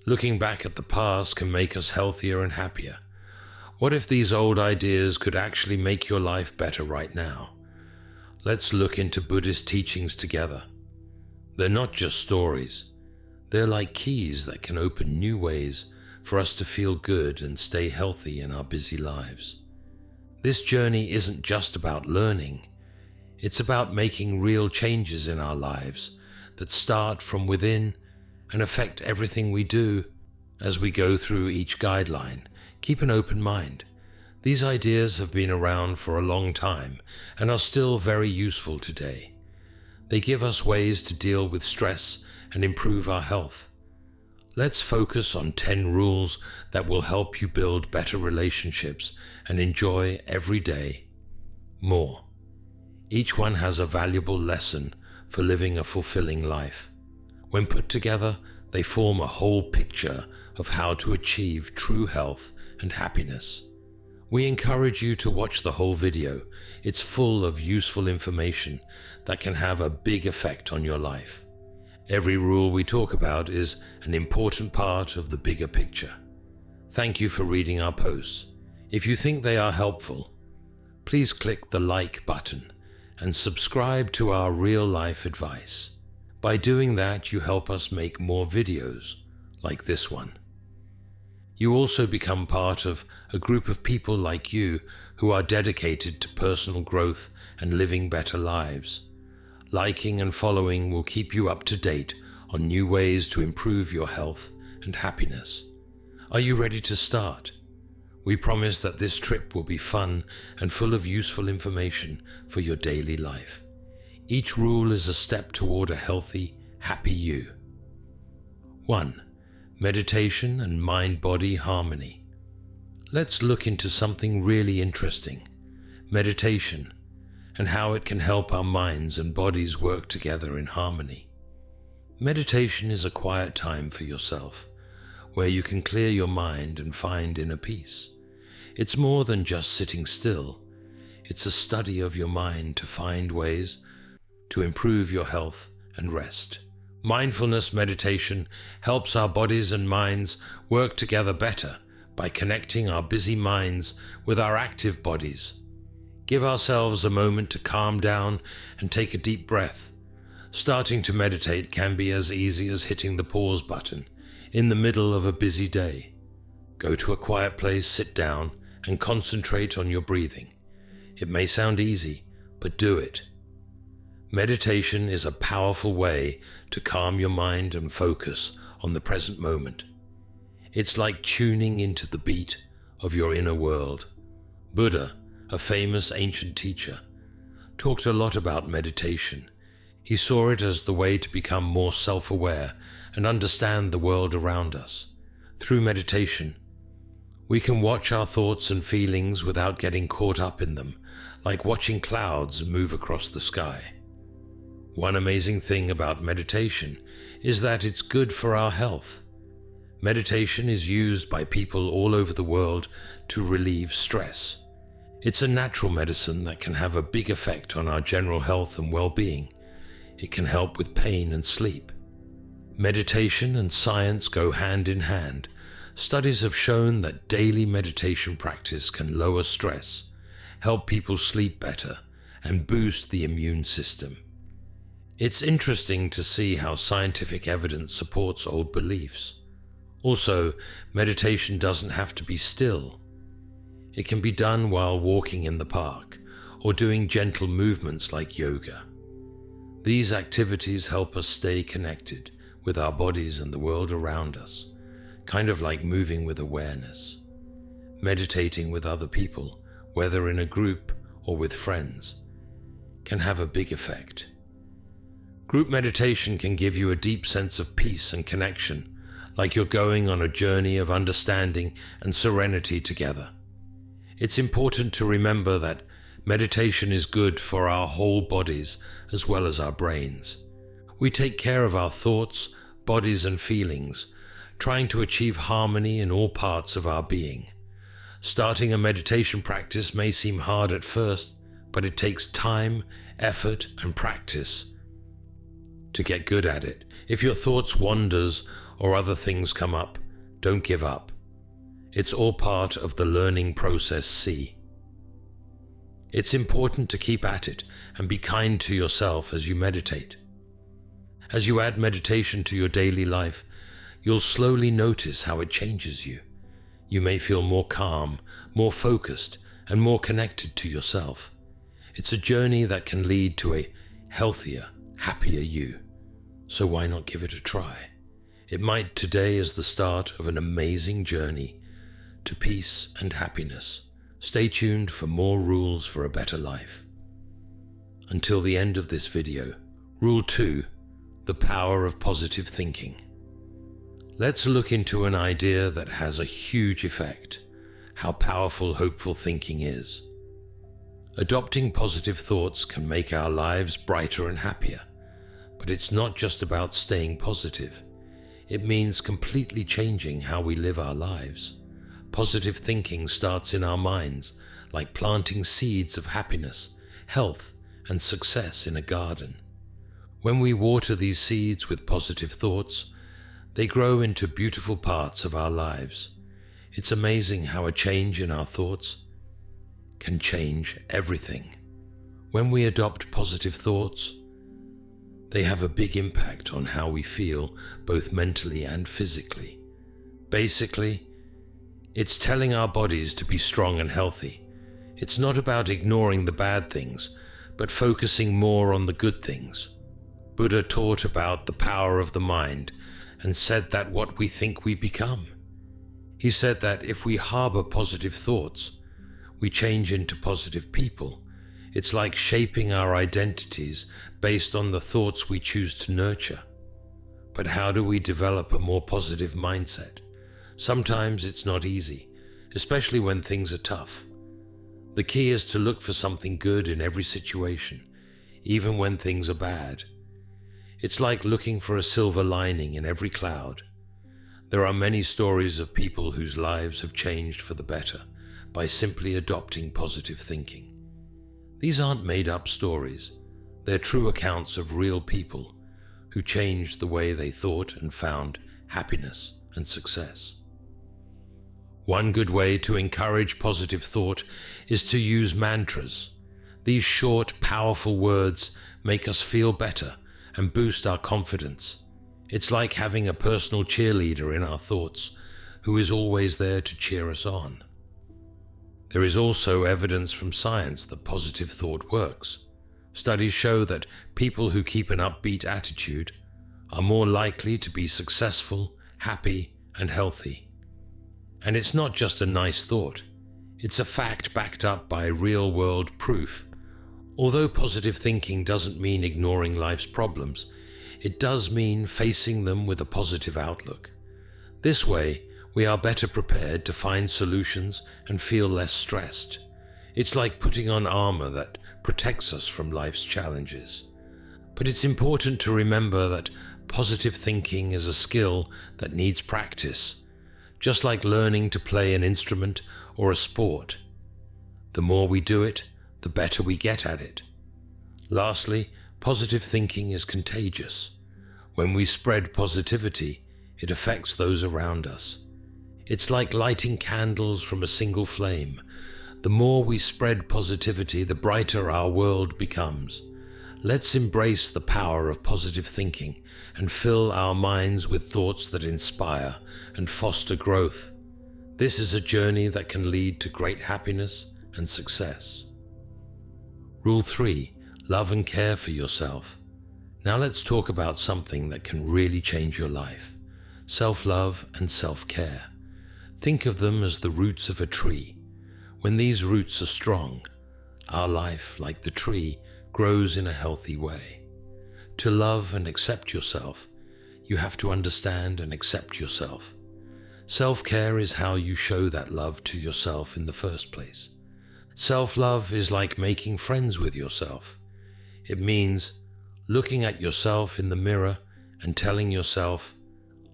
Looking back at the past can make us healthier and happier. What if these old ideas could actually make your life better right now? Let's look into Buddhist teachings together. They're not just stories. They're like keys that can open new ways for us to feel good and stay healthy in our busy lives. This journey isn't just about learning. It's about making real changes in our lives that start from within and affect everything we do. As we go through each guideline, keep an open mind. These ideas have been around for a long time and are still very useful today. They give us ways to deal with stress and improve our health. Let's focus on 10 rules that will help you build better relationships and enjoy every day more. Each one has a valuable lesson for living a fulfilling life. When put together, they form a whole picture of how to achieve true health and happiness. We encourage you to watch the whole video. It's full of useful information that can have a big effect on your life. Every rule we talk about is an important part of the bigger picture. Thank you for reading our posts. If you think they are helpful, please click the like button and subscribe to our real-life advice. By doing that, you help us make more videos like this one. You also become part of a group of people like you who are dedicated to personal growth and living better lives. Liking and following will keep you up to date on new ways to improve your health and happiness. Are you ready to start? We promise that this trip will be fun and full of useful information for your daily life. Each rule is a step toward a healthy, happy you. 1. Meditation and mind-body harmony. Let's look into something really interesting, meditation, and how it can help our minds and bodies work together in harmony. Meditation is a quiet time for yourself, where you can clear your mind and find inner peace. It's more than just sitting still. It's a study of your mind to find ways to improve your health and rest. Mindfulness meditation helps our bodies and minds work together better by connecting our busy minds with our active bodies. Give ourselves a moment to calm down and take a deep breath. Starting to meditate can be as easy as hitting the pause button in the middle of a busy day. Go to a quiet place, sit down, and concentrate on your breathing. It may sound easy, but do it. Meditation is a powerful way to calm your mind and focus on the present moment. It's like tuning into the beat of your inner world. Buddha, a famous ancient teacher, talked a lot about meditation. He saw it as the way to become more self-aware and understand the world around us. Through meditation, we can watch our thoughts and feelings without getting caught up in them, like watching clouds move across the sky. One amazing thing about meditation is that it's good for our health. Meditation is used by people all over the world to relieve stress. It's a natural medicine that can have a big effect on our general health and well-being. It can help with pain and sleep. Meditation and science go hand in hand. Studies have shown that daily meditation practice can lower stress, help people sleep better, and boost the immune system. It's interesting to see how scientific evidence supports old beliefs. Also, meditation doesn't have to be still. It can be done while walking in the park or doing gentle movements like yoga. These activities help us stay connected with our bodies and the world around us, kind of like moving with awareness. Meditating with other people, whether in a group or with friends, can have a big effect. Group meditation can give you a deep sense of peace and connection, like you're going on a journey of understanding and serenity together. It's important to remember that meditation is good for our whole bodies as well as our brains. We take care of our thoughts, bodies, and feelings, trying to achieve harmony in all parts of our being. Starting a meditation practice may seem hard at first, but it takes time, effort, and practice to get good at it. If your thoughts wanders or other things come up, don't give up. It's all part of the learning process C. It's important to keep at it and be kind to yourself as you meditate. As you add meditation to your daily life, you'll slowly notice how it changes you. You may feel more calm, more focused, and more connected to yourself. It's a journey that can lead to a healthier, happier you. So why not give it a try? It might today is the start of an amazing journey to peace and happiness. Stay tuned for more rules for a better life. Until the end of this video, Rule 2, the power of positive thinking. Let's look into an idea that has a huge effect, how powerful hopeful thinking is. Adopting positive thoughts can make our lives brighter and happier, but it's not just about staying positive. It means completely changing how we live our lives. Positive thinking starts in our minds, like planting seeds of happiness, health, and success in a garden. When we water these seeds with positive thoughts, they grow into beautiful parts of our lives. It's amazing how a change in our thoughts can change everything. When we adopt positive thoughts, they have a big impact on how we feel, both mentally and physically. Basically, it's telling our bodies to be strong and healthy. It's not about ignoring the bad things, but focusing more on the good things. Buddha taught about the power of the mind and said that what we think we become. He said that if we harbor positive thoughts, we change into positive people. It's like shaping our identities based on the thoughts we choose to nurture. But how do we develop a more positive mindset? Sometimes it's not easy, especially when things are tough. The key is to look for something good in every situation, even when things are bad. It's like looking for a silver lining in every cloud. There are many stories of people whose lives have changed for the better by simply adopting positive thinking. These aren't made-up stories. They're true accounts of real people who changed the way they thought and found happiness and success. One good way to encourage positive thought is to use mantras. These short, powerful words make us feel better and boost our confidence. It's like having a personal cheerleader in our thoughts who is always there to cheer us on. There is also evidence from science that positive thought works. Studies show that people who keep an upbeat attitude are more likely to be successful, happy, and healthy. And it's not just a nice thought. It's a fact backed up by real-world proof. Although positive thinking doesn't mean ignoring life's problems, it does mean facing them with a positive outlook. This way, we are better prepared to find solutions and feel less stressed. It's like putting on armor that protects us from life's challenges. But it's important to remember that positive thinking is a skill that needs practice, just like learning to play an instrument or a sport. The more we do it, the better we get at it. Lastly, positive thinking is contagious. When we spread positivity, it affects those around us. It's like lighting candles from a single flame. The more we spread positivity, the brighter our world becomes. Let's embrace the power of positive thinking and fill our minds with thoughts that inspire and foster growth. This is a journey that can lead to great happiness and success. Rule 3. Love and care for yourself. Now let's talk about something that can really change your life. Self-love and self-care. Think of them as the roots of a tree. When these roots are strong, our life, like the tree, grows in a healthy way. To love and accept yourself, you have to understand and accept yourself. Self-care is how you show that love to yourself in the first place. Self-love is like making friends with yourself. It means looking at yourself in the mirror and telling yourself,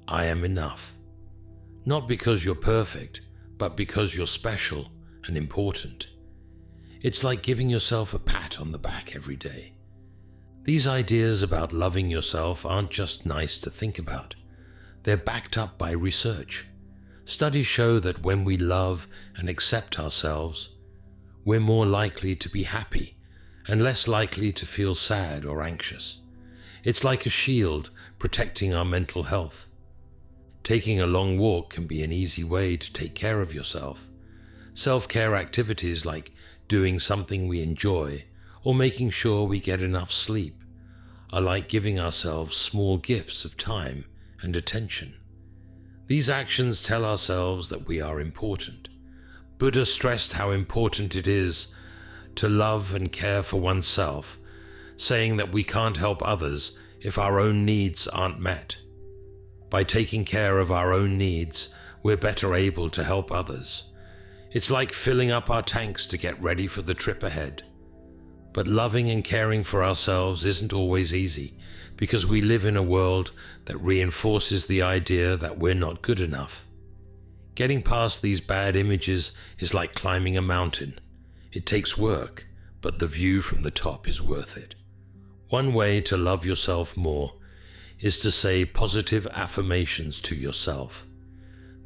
I am enough. Not because you're perfect, but because you're special and important. It's like giving yourself a pat on the back every day. These ideas about loving yourself aren't just nice to think about. They're backed up by research. Studies show that when we love and accept ourselves, we're more likely to be happy and less likely to feel sad or anxious. It's like a shield protecting our mental health. Taking a long walk can be an easy way to take care of yourself. Self-care activities like doing something we enjoy or making sure we get enough sleep are like giving ourselves small gifts of time and attention. These actions tell ourselves that we are important. Buddha stressed how important it is to love and care for oneself, saying that we can't help others if our own needs aren't met. By taking care of our own needs, we're better able to help others. It's like filling up our tanks to get ready for the trip ahead. But loving and caring for ourselves isn't always easy, because we live in a world that reinforces the idea that we're not good enough. Getting past these bad images is like climbing a mountain. It takes work, but the view from the top is worth it. One way to love yourself more is to say positive affirmations to yourself.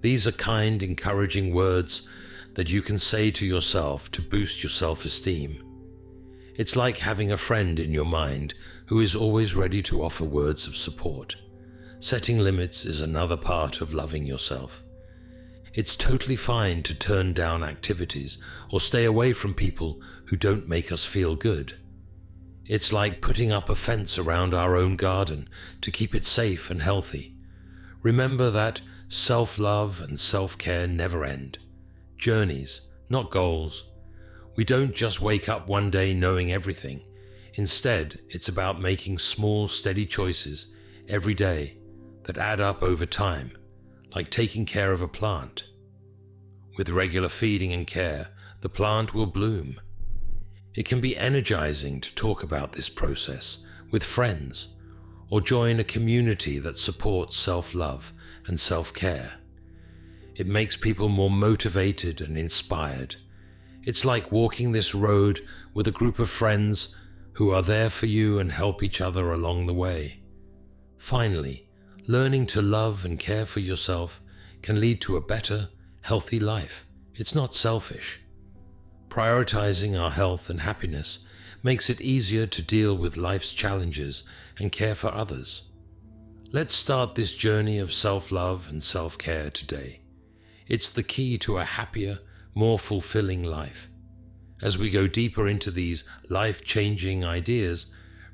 These are kind, encouraging words that you can say to yourself to boost your self-esteem. It's like having a friend in your mind who is always ready to offer words of support. Setting limits is another part of loving yourself. It's totally fine to turn down activities or stay away from people who don't make us feel good. It's like putting up a fence around our own garden to keep it safe and healthy. Remember that self-love and self-care never end. Journeys, not goals. We don't just wake up one day knowing everything. Instead, it's about making small, steady choices every day that add up over time, like taking care of a plant. With regular feeding and care, the plant will bloom. It can be energizing to talk about this process with friends or join a community that supports self-love and self-care. It makes people more motivated and inspired. It's like walking this road with a group of friends who are there for you and help each other along the way. Finally, learning to love and care for yourself can lead to a better, healthy life. It's not selfish. Prioritizing our health and happiness makes it easier to deal with life's challenges and care for others. Let's start this journey of self-love and self-care today. It's the key to a happier, more fulfilling life. As we go deeper into these life-changing ideas,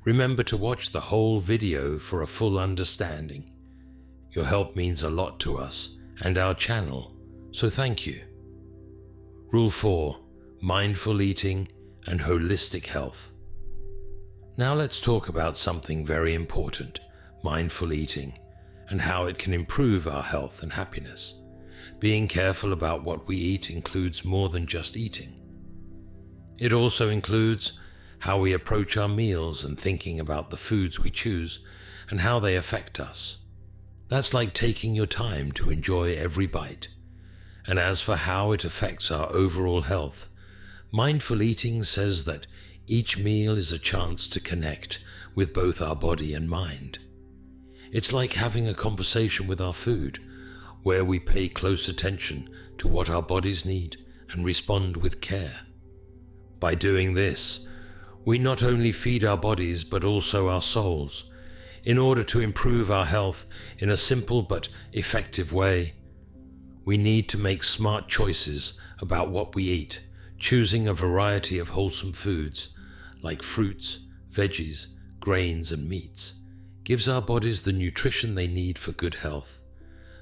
remember to watch the whole video for a full understanding. Your help means a lot to us and our channel, so thank you. Rule 4. Mindful eating and holistic health. Now let's talk about something very important, mindful eating, and how it can improve our health and happiness. Being careful about what we eat includes more than just eating. It also includes how we approach our meals and thinking about the foods we choose and how they affect us. That's like taking your time to enjoy every bite. And as for how it affects our overall health, mindful eating says that each meal is a chance to connect with both our body and mind. It's like having a conversation with our food, where we pay close attention to what our bodies need and respond with care. By doing this, we not only feed our bodies but also our souls. In order to improve our health in a simple but effective way, we need to make smart choices about what we eat, choosing a variety of wholesome foods like fruits, veggies, grains, and meats gives our bodies the nutrition they need for good health.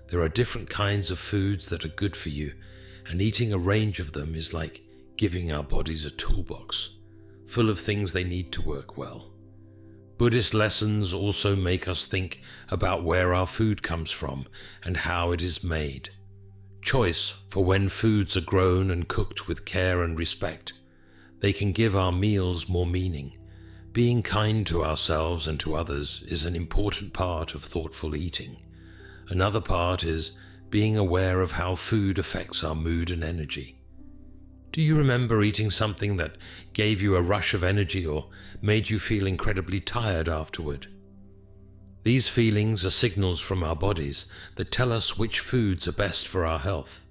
There are different kinds of foods that are good for you, and eating a range of them is like giving our bodies a toolbox full of things they need to work well. Buddhist lessons also make us think about where our food comes from and how it is made. Choice for when foods are grown and cooked with care and respect. They can give our meals more meaning. Being kind to ourselves and to others is an important part of thoughtful eating. Another part is being aware of how food affects our mood and energy. Do you remember eating something that gave you a rush of energy or made you feel incredibly tired afterward? These feelings are signals from our bodies that tell us which foods are best for our health.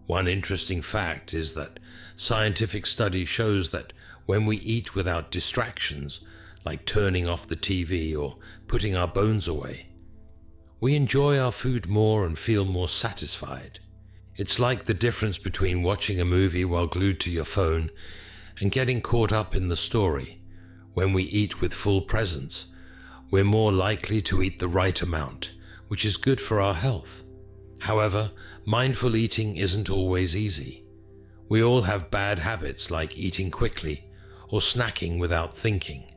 One interesting fact is that scientific study shows that when we eat without distractions, like turning off the TV or putting our bones away, we enjoy our food more and feel more satisfied. It's like the difference between watching a movie while glued to your phone and getting caught up in the story. When we eat with full presence, we're more likely to eat the right amount, which is good for our health. However, mindful eating isn't always easy. We all have bad habits like eating quickly or snacking without thinking.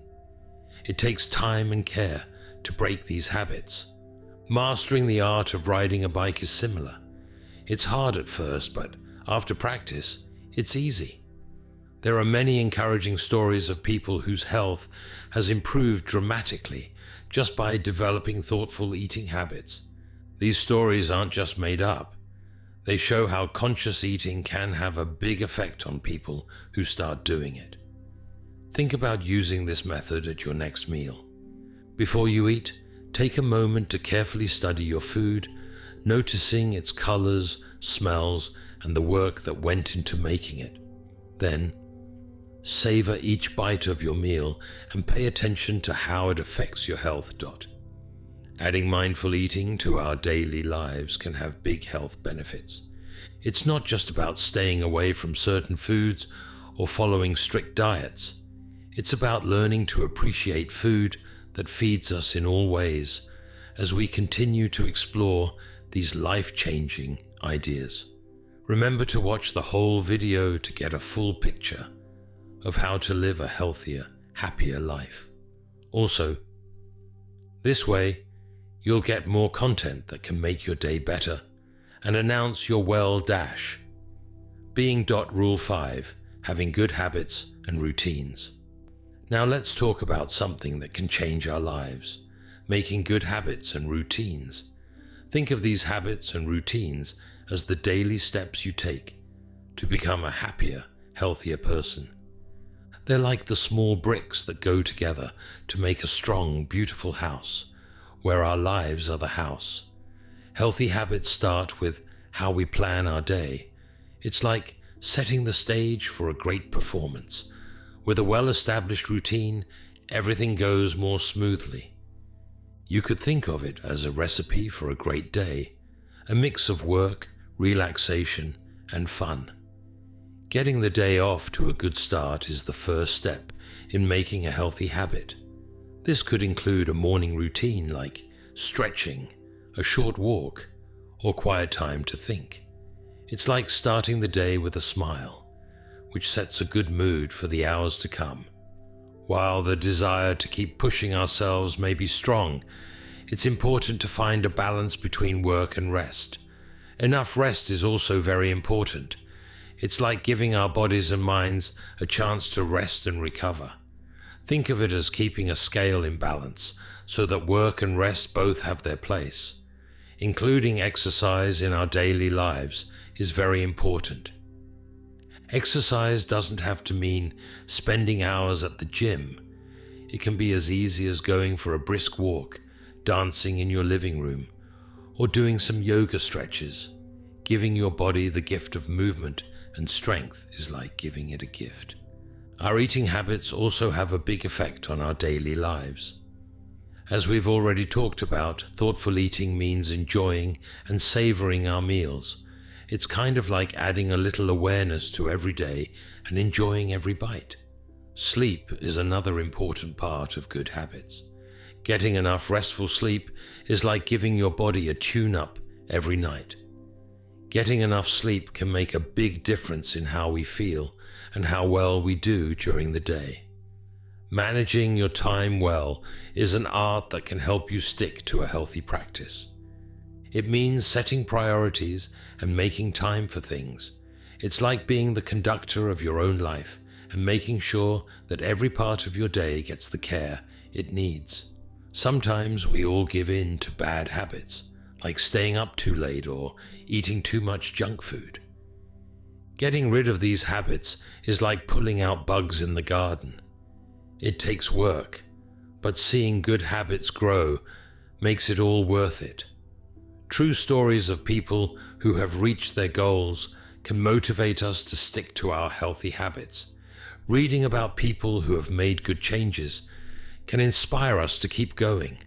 It takes time and care to break these habits. Mastering the art of riding a bike is similar. It's hard at first, but after practice, it's easy. There are many encouraging stories of people whose health has improved dramatically just by developing thoughtful eating habits. These stories aren't just made up. They show how conscious eating can have a big effect on people who start doing it. Think about using this method at your next meal. Before you eat, take a moment to carefully study your food, noticing its colors, smells, and the work that went into making it. Then, savor each bite of your meal and pay attention to how it affects your health. Adding mindful eating to our daily lives can have big health benefits. It's not just about staying away from certain foods or following strict diets. It's about learning to appreciate food that feeds us in all ways as we continue to explore these life-changing ideas. Remember to watch the whole video to get a full picture of how to live a healthier, happier life. Also, this way, you'll get more content that can make your day better and announce your being Rule 5, having good habits and routines. Now let's talk about something that can change our lives, making good habits and routines. Think of these habits and routines as the daily steps you take to become a happier, healthier person. They're like the small bricks that go together to make a strong, beautiful house, where our lives are the house. Healthy habits start with how we plan our day. It's like setting the stage for a great performance. With a well-established routine, everything goes more smoothly. You could think of it as a recipe for a great day, a mix of work, relaxation, and fun. Getting the day off to a good start is the first step in making a healthy habit. This could include a morning routine like stretching, a short walk, or quiet time to think. It's like starting the day with a smile, which sets a good mood for the hours to come. While the desire to keep pushing ourselves may be strong, it's important to find a balance between work and rest. Enough rest is also very important. It's like giving our bodies and minds a chance to rest and recover. Think of it as keeping a scale in balance so that work and rest both have their place. Including exercise in our daily lives is very important. Exercise doesn't have to mean spending hours at the gym. It can be as easy as going for a brisk walk, dancing in your living room, or doing some yoga stretches. Giving your body the gift of movement and strength is like giving it a gift. Our eating habits also have a big effect on our daily lives. As we've already talked about, thoughtful eating means enjoying and savoring our meals. It's kind of like adding a little awareness to every day and enjoying every bite. Sleep is another important part of good habits. Getting enough restful sleep is like giving your body a tune-up every night. Getting enough sleep can make a big difference in how we feel and how well we do during the day. Managing your time well is an art that can help you stick to a healthy practice. It means setting priorities and making time for things. It's like being the conductor of your own life and making sure that every part of your day gets the care it needs. Sometimes we all give in to bad habits, like staying up too late or eating too much junk food. Getting rid of these habits is like pulling out bugs in the garden. It takes work, but seeing good habits grow makes it all worth it. True stories of people who have reached their goals can motivate us to stick to our healthy habits. Reading about people who have made good changes can inspire us to keep going.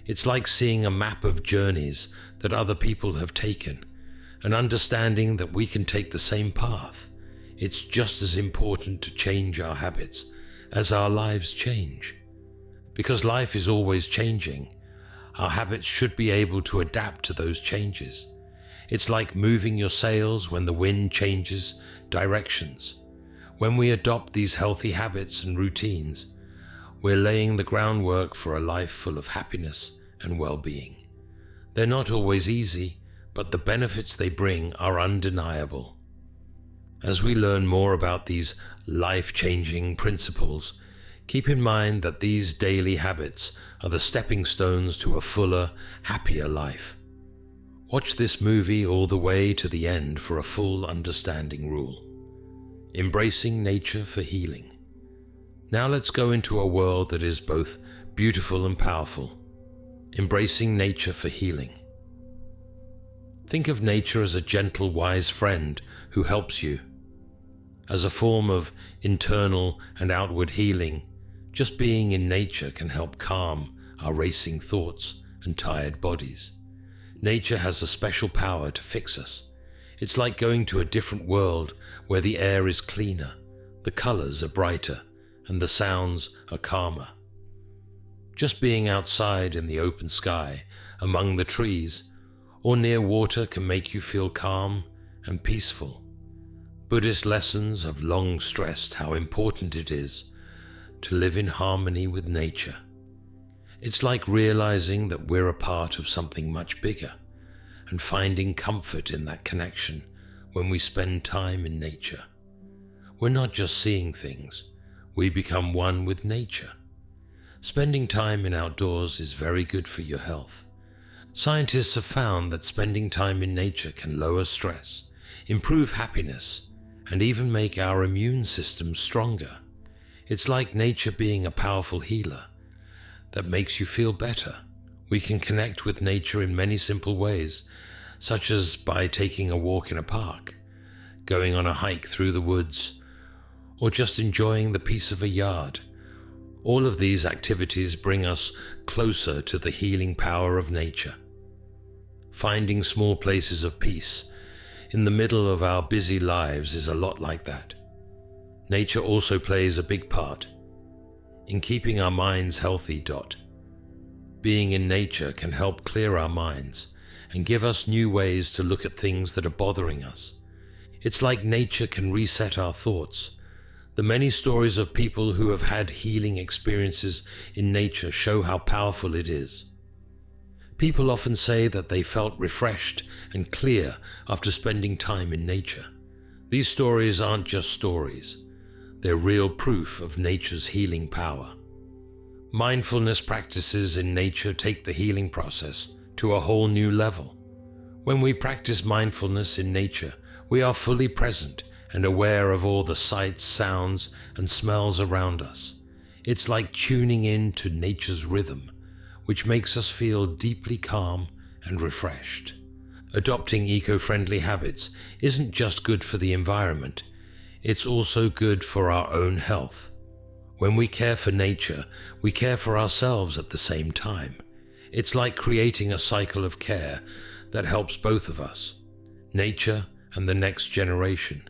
It's like seeing a map of journeys that other people have taken and understanding that we can take the same path. It's just as important to change our habits as our lives change. Because life is always changing, our habits should be able to adapt to those changes. It's like moving your sails when the wind changes directions. When we adopt these healthy habits and routines, we're laying the groundwork for a life full of happiness and well-being. They're not always easy, but the benefits they bring are undeniable. As we learn more about these life-changing principles, keep in mind that these daily habits are the stepping stones to a fuller, happier life. Watch this movie all the way to the end for a full understanding rule. Embracing nature for healing. Now let's go into a world that is both beautiful and powerful. Embracing nature for healing. Think of nature as a gentle, wise friend who helps you. As a form of internal and outward healing, just being in nature can help calm our racing thoughts and tired bodies. Nature has a special power to fix us. It's like going to a different world where the air is cleaner, the colors are brighter, and the sounds are calmer. Just being outside in the open sky, among the trees, or near water can make you feel calm and peaceful. Buddhist lessons have long stressed how important it is to live in harmony with nature. It's like realizing that we're a part of something much bigger and finding comfort in that connection when we spend time in nature. We're not just seeing things, we become one with nature. Spending time in outdoors is very good for your health. Scientists have found that spending time in nature can lower stress, improve happiness, and even make our immune system stronger. It's like nature being a powerful healer that makes you feel better. We can connect with nature in many simple ways, such as by taking a walk in a park, going on a hike through the woods, or just enjoying the peace of a yard. All of these activities bring us closer to the healing power of nature. Finding small places of peace in the middle of our busy lives is a lot like that. Nature also plays a big part in keeping our minds healthy. Being in nature can help clear our minds and give us new ways to look at things that are bothering us. It's like nature can reset our thoughts. The many stories of people who have had healing experiences in nature show how powerful it is. People often say that they felt refreshed and clear after spending time in nature. These stories aren't just stories. They're real proof of nature's healing power. Mindfulness practices in nature take the healing process to a whole new level. When we practice mindfulness in nature, we are fully present and aware of all the sights, sounds, and smells around us. It's like tuning in to nature's rhythm, which makes us feel deeply calm and refreshed. Adopting eco-friendly habits isn't just good for the environment, it's also good for our own health. When we care for nature, we care for ourselves at the same time. It's like creating a cycle of care that helps both of us, nature and the next generation.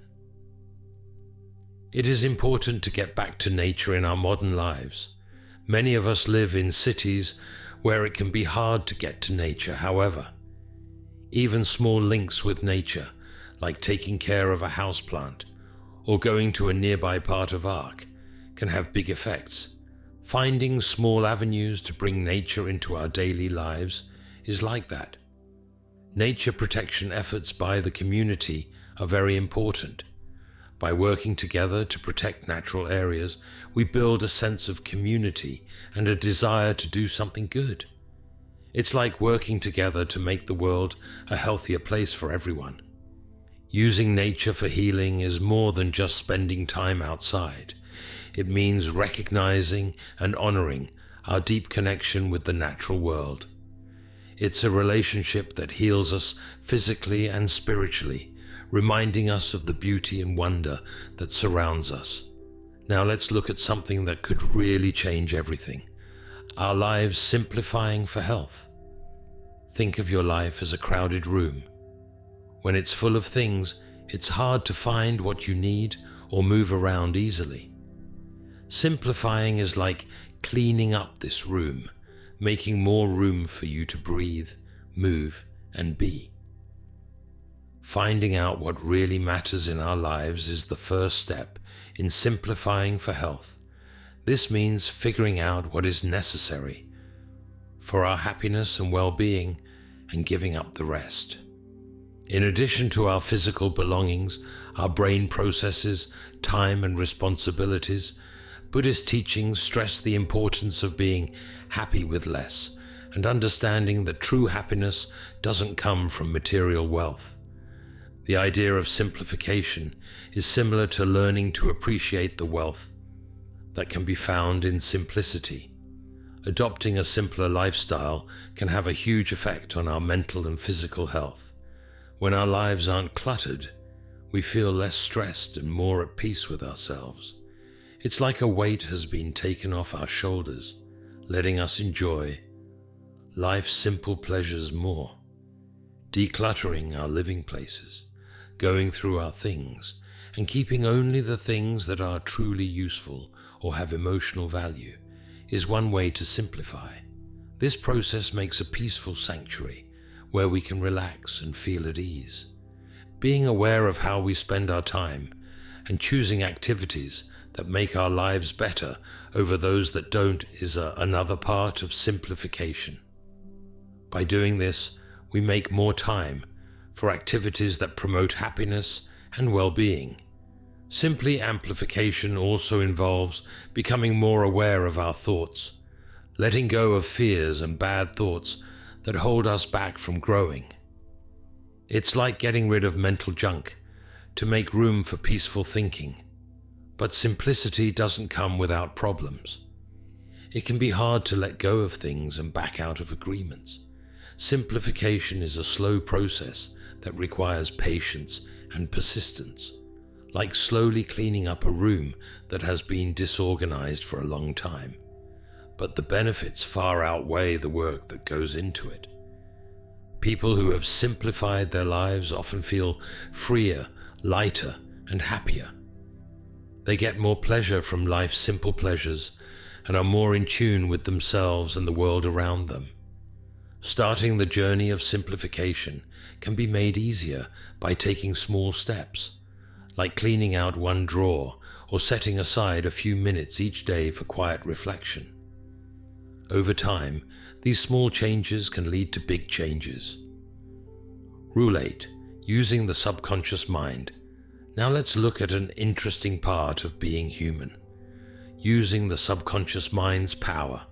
It is important to get back to nature in our modern lives. Many of us live in cities where it can be hard to get to nature. However, even small links with nature, like taking care of a houseplant or going to a nearby part of Ark, can have big effects. Finding small avenues to bring nature into our daily lives is like that. Nature protection efforts by the community are very important. By working together to protect natural areas, we build a sense of community and a desire to do something good. It's like working together to make the world a healthier place for everyone. Using nature for healing is more than just spending time outside. It means recognizing and honoring our deep connection with the natural world. It's a relationship that heals us physically and spiritually, reminding us of the beauty and wonder that surrounds us. Now let's look at something that could really change everything. Our lives simplifying for health. Think of your life as a crowded room. When it's full of things, it's hard to find what you need or move around easily. Simplifying is like cleaning up this room, making more room for you to breathe, move, and be. Finding out what really matters in our lives is the first step in simplifying for health. This means figuring out what is necessary for our happiness and well-being and giving up the rest. In addition to our physical belongings, our brain processes, time and responsibilities, Buddhist teachings stress the importance of being happy with less and understanding that true happiness doesn't come from material wealth. The idea of simplification is similar to learning to appreciate the wealth that can be found in simplicity. Adopting a simpler lifestyle can have a huge effect on our mental and physical health. When our lives aren't cluttered, we feel less stressed and more at peace with ourselves. It's like a weight has been taken off our shoulders, letting us enjoy life's simple pleasures more. Decluttering our living places, going through our things, and keeping only the things that are truly useful or have emotional value is one way to simplify. This process makes a peaceful sanctuary where we can relax and feel at ease. Being aware of how we spend our time and choosing activities that make our lives better over those that don't is another part of simplification. By doing this, we make more time for activities that promote happiness and well-being. Simply amplification also involves becoming more aware of our thoughts, letting go of fears and bad thoughts that hold us back from growing. It's like getting rid of mental junk to make room for peaceful thinking. But simplicity doesn't come without problems. It can be hard to let go of things and back out of agreements. Simplification is a slow process that requires patience and persistence, like slowly cleaning up a room that has been disorganized for a long time. But the benefits far outweigh the work that goes into it. People who have simplified their lives often feel freer, lighter, and happier. They get more pleasure from life's simple pleasures and are more in tune with themselves and the world around them. Starting the journey of simplification can be made easier by taking small steps, like cleaning out one drawer or setting aside a few minutes each day for quiet reflection. Over time, these small changes can lead to big changes. Rule 8. Using the subconscious mind. Now let's look at an interesting part of being human. Using the subconscious mind's power.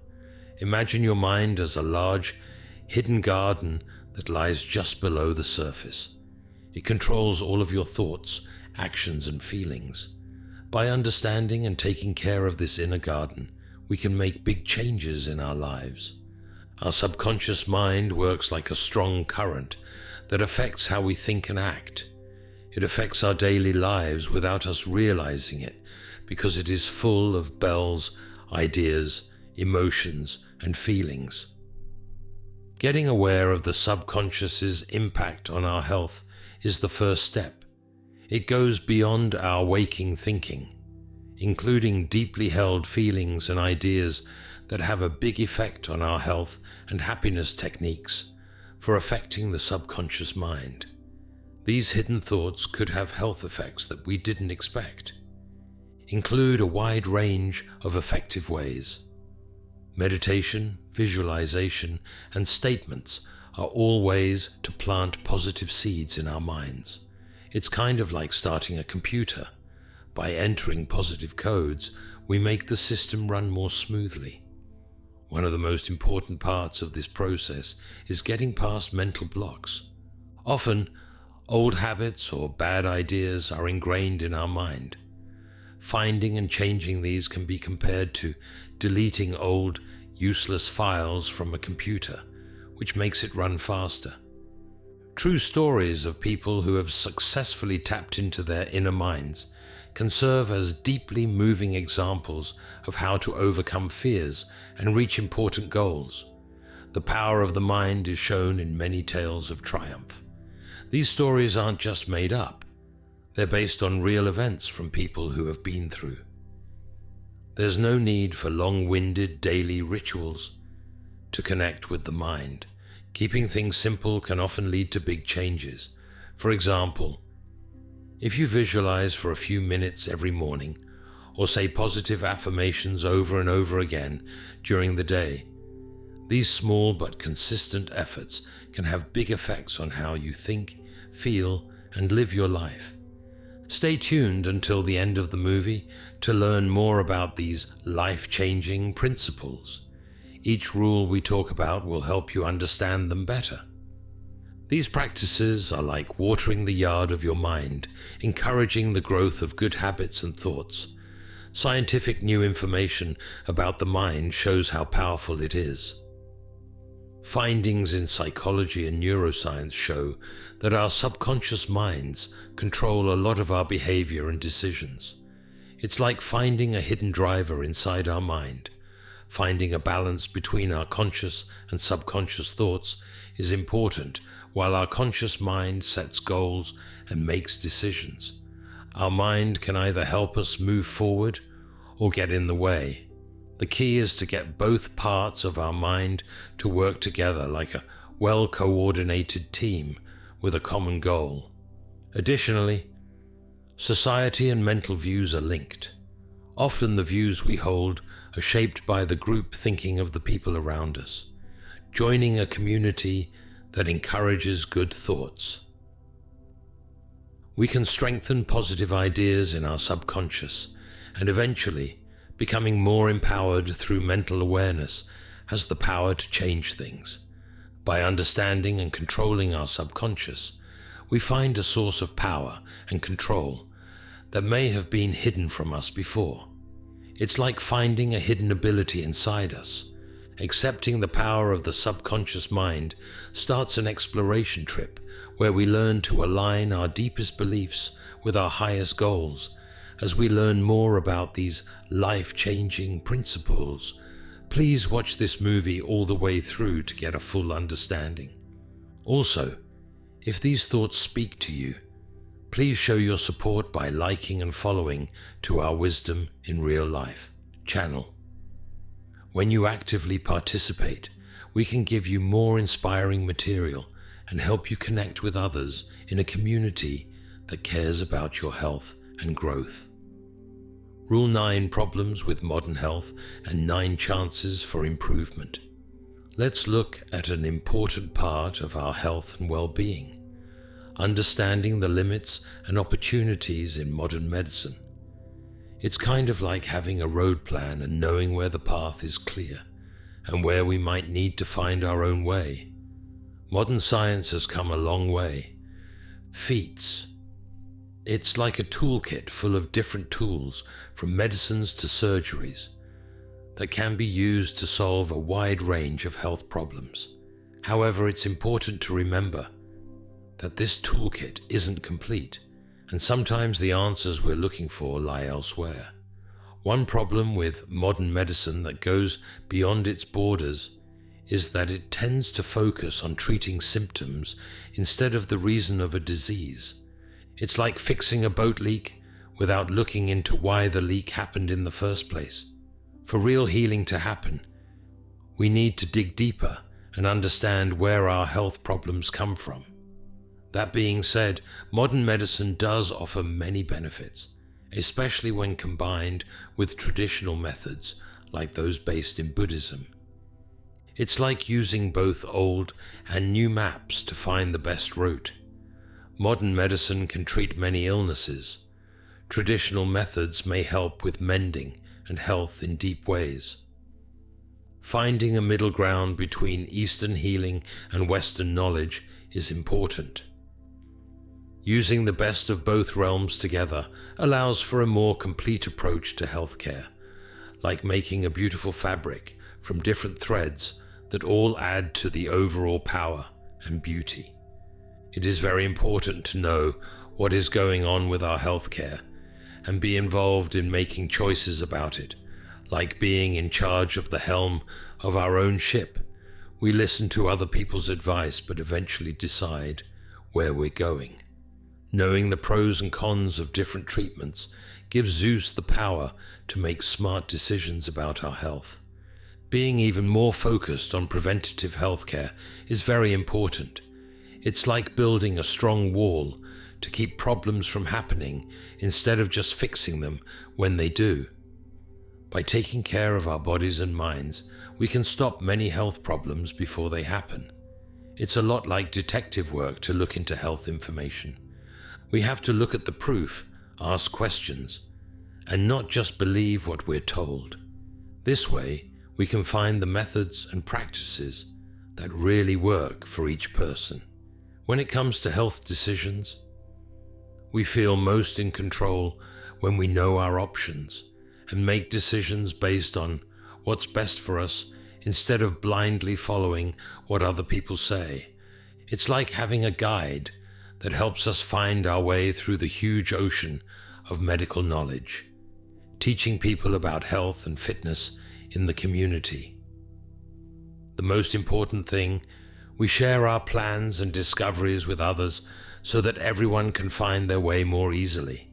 Imagine your mind as a large, hidden garden that lies just below the surface. It controls all of your thoughts, actions, and feelings. By understanding and taking care of this inner garden, we can make big changes in our lives. Our subconscious mind works like a strong current that affects how we think and act. It affects our daily lives without us realizing it, because it is full of bells, ideas, emotions, and feelings. Getting aware of the subconscious's impact on our health is the first step. It goes beyond our waking thinking, including deeply held feelings and ideas that have a big effect on our health and happiness techniques for affecting the subconscious mind. These hidden thoughts could have health effects that we didn't expect. Include a wide range of effective ways. Meditation, visualization, and statements are all ways to plant positive seeds in our minds. It's kind of like starting a computer. By entering positive codes, we make the system run more smoothly. One of the most important parts of this process is getting past mental blocks. Often, old habits or bad ideas are ingrained in our mind. Finding and changing these can be compared to deleting old, useless files from a computer, which makes it run faster. True stories of people who have successfully tapped into their inner minds can serve as deeply moving examples of how to overcome fears and reach important goals. The power of the mind is shown in many tales of triumph. These stories aren't just made up. They're based on real events from people who have been through. There's no need for long-winded daily rituals to connect with the mind. Keeping things simple can often lead to big changes. For example, if you visualize for a few minutes every morning, or say positive affirmations over and over again during the day, these small but consistent efforts can have big effects on how you think, feel, and live your life. Stay tuned until the end of the movie to learn more about these life-changing principles. Each rule we talk about will help you understand them better. These practices are like watering the yard of your mind, encouraging the growth of good habits and thoughts. Scientific new information about the mind shows how powerful it is. Findings in psychology and neuroscience show that our subconscious minds control a lot of our behavior and decisions. It's like finding a hidden driver inside our mind. Finding a balance between our conscious and subconscious thoughts is important while our conscious mind sets goals and makes decisions. Our mind can either help us move forward or get in the way. The key is to get both parts of our mind to work together like a well-coordinated team with a common goal. Additionally, society and mental views are linked. Often the views we hold are shaped by the group thinking of the people around us. Joining a community that encourages good thoughts, we can strengthen positive ideas in our subconscious, and eventually, becoming more empowered through mental awareness has the power to change things. By understanding and controlling our subconscious, we find a source of power and control that may have been hidden from us before. It's like finding a hidden ability inside us. Accepting the power of the subconscious mind starts an exploration trip where we learn to align our deepest beliefs with our highest goals. As we learn more about these life-changing principles, please watch this movie all the way through to get a full understanding. Also, if these thoughts speak to you, please show your support by liking and following to our Wisdom in Real Life channel. When you actively participate, we can give you more inspiring material and help you connect with others in a community that cares about your health and growth. Rule 9: Problems with Modern Health and 9 Chances for Improvement. Let's look at an important part of our health and well-being, understanding the limits and opportunities in modern medicine. It's kind of like having a road plan and knowing where the path is clear and where we might need to find our own way. Modern science has come a long way. Feats. It's like a toolkit full of different tools, from medicines to surgeries, that can be used to solve a wide range of health problems. However, it's important to remember that this toolkit isn't complete, and sometimes the answers we're looking for lie elsewhere. One problem with modern medicine that goes beyond its borders is that it tends to focus on treating symptoms instead of the reason of a disease. It's like fixing a boat leak without looking into why the leak happened in the first place. For real healing to happen, we need to dig deeper and understand where our health problems come from. That being said, modern medicine does offer many benefits, especially when combined with traditional methods like those based in Buddhism. It's like using both old and new maps to find the best route. Modern medicine can treat many illnesses. Traditional methods may help with mending and health in deep ways. Finding a middle ground between Eastern healing and Western knowledge is important. Using the best of both realms together allows for a more complete approach to healthcare, like making a beautiful fabric from different threads that all add to the overall power and beauty. It is very important to know what is going on with our healthcare and be involved in making choices about it, like being in charge of the helm of our own ship. We listen to other people's advice but eventually decide where we're going. Knowing the pros and cons of different treatments gives Zeus the power to make smart decisions about our health. Being even more focused on preventative healthcare is very important. It's like building a strong wall to keep problems from happening instead of just fixing them when they do. By taking care of our bodies and minds, we can stop many health problems before they happen. It's a lot like detective work to look into health information. We have to look at the proof, ask questions, and not just believe what we're told. This way, we can find the methods and practices that really work for each person. When it comes to health decisions, we feel most in control when we know our options and make decisions based on what's best for us instead of blindly following what other people say. It's like having a guide that helps us find our way through the huge ocean of medical knowledge, teaching people about health and fitness in the community. The most important thing, we share our plans and discoveries with others so that everyone can find their way more easily.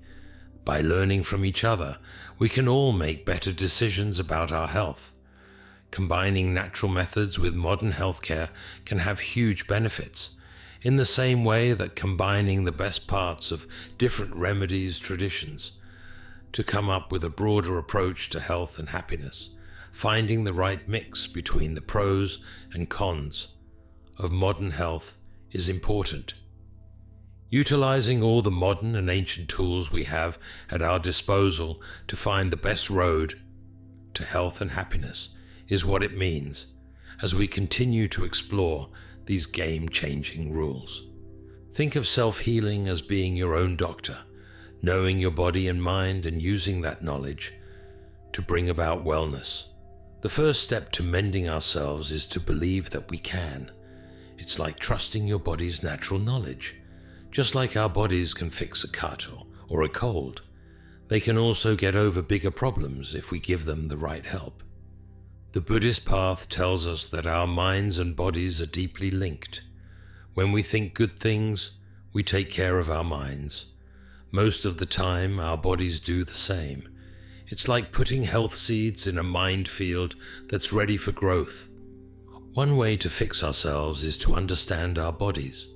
By learning from each other, we can all make better decisions about our health. Combining natural methods with modern healthcare can have huge benefits, in the same way that combining the best parts of different remedies, traditions, to come up with a broader approach to health and happiness. Finding the right mix between the pros and cons of modern health is important. Utilizing all the modern and ancient tools we have at our disposal to find the best road to health and happiness is what it means as we continue to explore these game-changing rules. Think of self-healing as being your own doctor, knowing your body and mind and using that knowledge to bring about wellness. The first step to mending ourselves is to believe that we can. It's like trusting your body's natural knowledge. Just like our bodies can fix a cut or a cold, they can also get over bigger problems if we give them the right help. The Buddhist path tells us that our minds and bodies are deeply linked. When we think good things, we take care of our minds. Most of the time, our bodies do the same. It's like putting health seeds in a mind field that's ready for growth. One way to fix ourselves is to understand our bodies.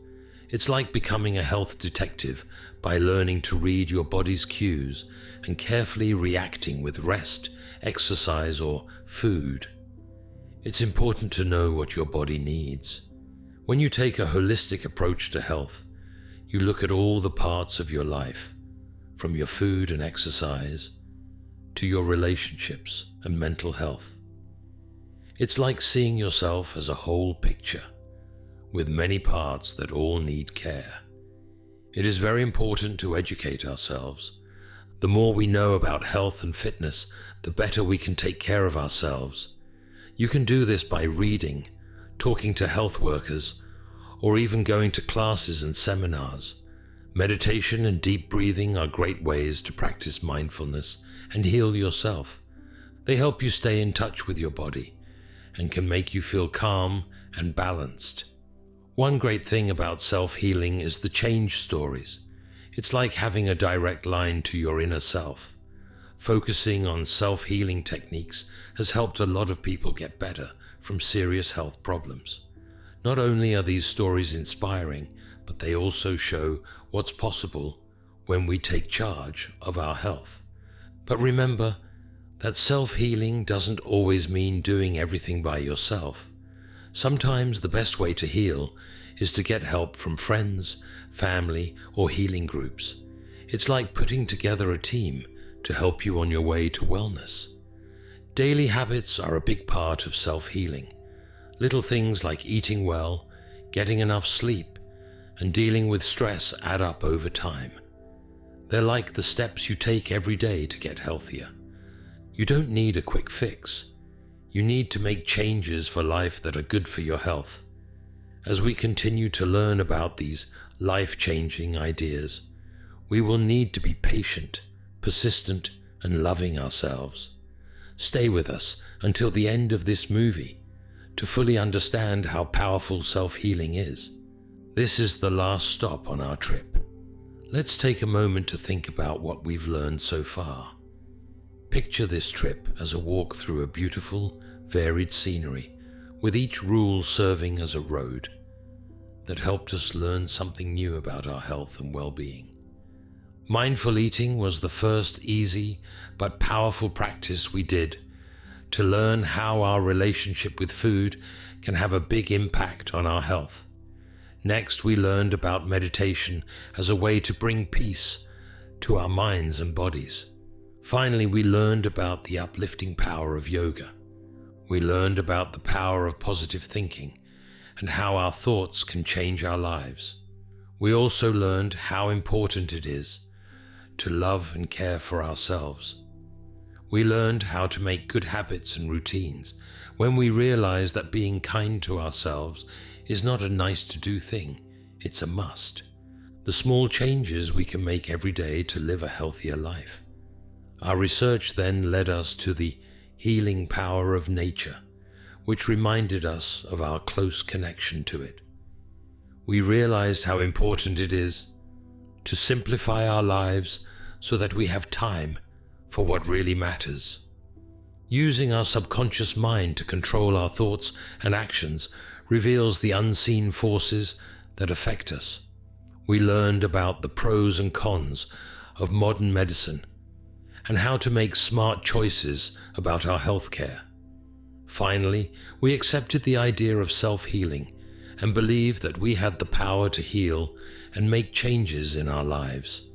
It's like becoming a health detective by learning to read your body's cues and carefully reacting with rest, exercise, or food. It's important to know what your body needs. When you take a holistic approach to health, you look at all the parts of your life, from your food and exercise to your relationships and mental health. It's like seeing yourself as a whole picture, with many parts that all need care. It is very important to educate ourselves. The more we know about health and fitness, the better we can take care of ourselves. You can do this by reading, talking to health workers, or even going to classes and seminars. Meditation and deep breathing are great ways to practice mindfulness and heal yourself. They help you stay in touch with your body and can make you feel calm and balanced. One great thing about self-healing is the change stories. It's like having a direct line to your inner self. Focusing on self-healing techniques has helped a lot of people get better from serious health problems. Not only are these stories inspiring, but they also show what's possible when we take charge of our health. But remember that self-healing doesn't always mean doing everything by yourself. Sometimes the best way to heal is to get help from friends, family, or healing groups. It's like putting together a team to help you on your way to wellness. Daily habits are a big part of self-healing. Little things like eating well, getting enough sleep, and dealing with stress add up over time. They're like the steps you take every day to get healthier. You don't need a quick fix. You need to make changes for life that are good for your health. As we continue to learn about these life-changing ideas, we will need to be patient, persistent, and loving ourselves. Stay with us until the end of this movie to fully understand how powerful self-healing is. This is the last stop on our trip. Let's take a moment to think about what we've learned so far. Picture this trip as a walk through a beautiful, varied scenery, with each rule serving as a road that helped us learn something new about our health and well-being. Mindful eating was the first easy but powerful practice we did to learn how our relationship with food can have a big impact on our health. Next, we learned about meditation as a way to bring peace to our minds and bodies. Finally, we learned about the uplifting power of yoga. We learned about the power of positive thinking and how our thoughts can change our lives. We also learned how important it is to love and care for ourselves. We learned how to make good habits and routines when we realized that being kind to ourselves is not a nice-to-do thing, it's a must. The small changes we can make every day to live a healthier life. Our research then led us to the healing power of nature, which reminded us of our close connection to it. We realized how important it is to simplify our lives so that we have time for what really matters. Using our subconscious mind to control our thoughts and actions reveals the unseen forces that affect us. We learned about the pros and cons of modern medicine and how to make smart choices about our healthcare. Finally, we accepted the idea of self-healing and believed that we had the power to heal and make changes in our lives.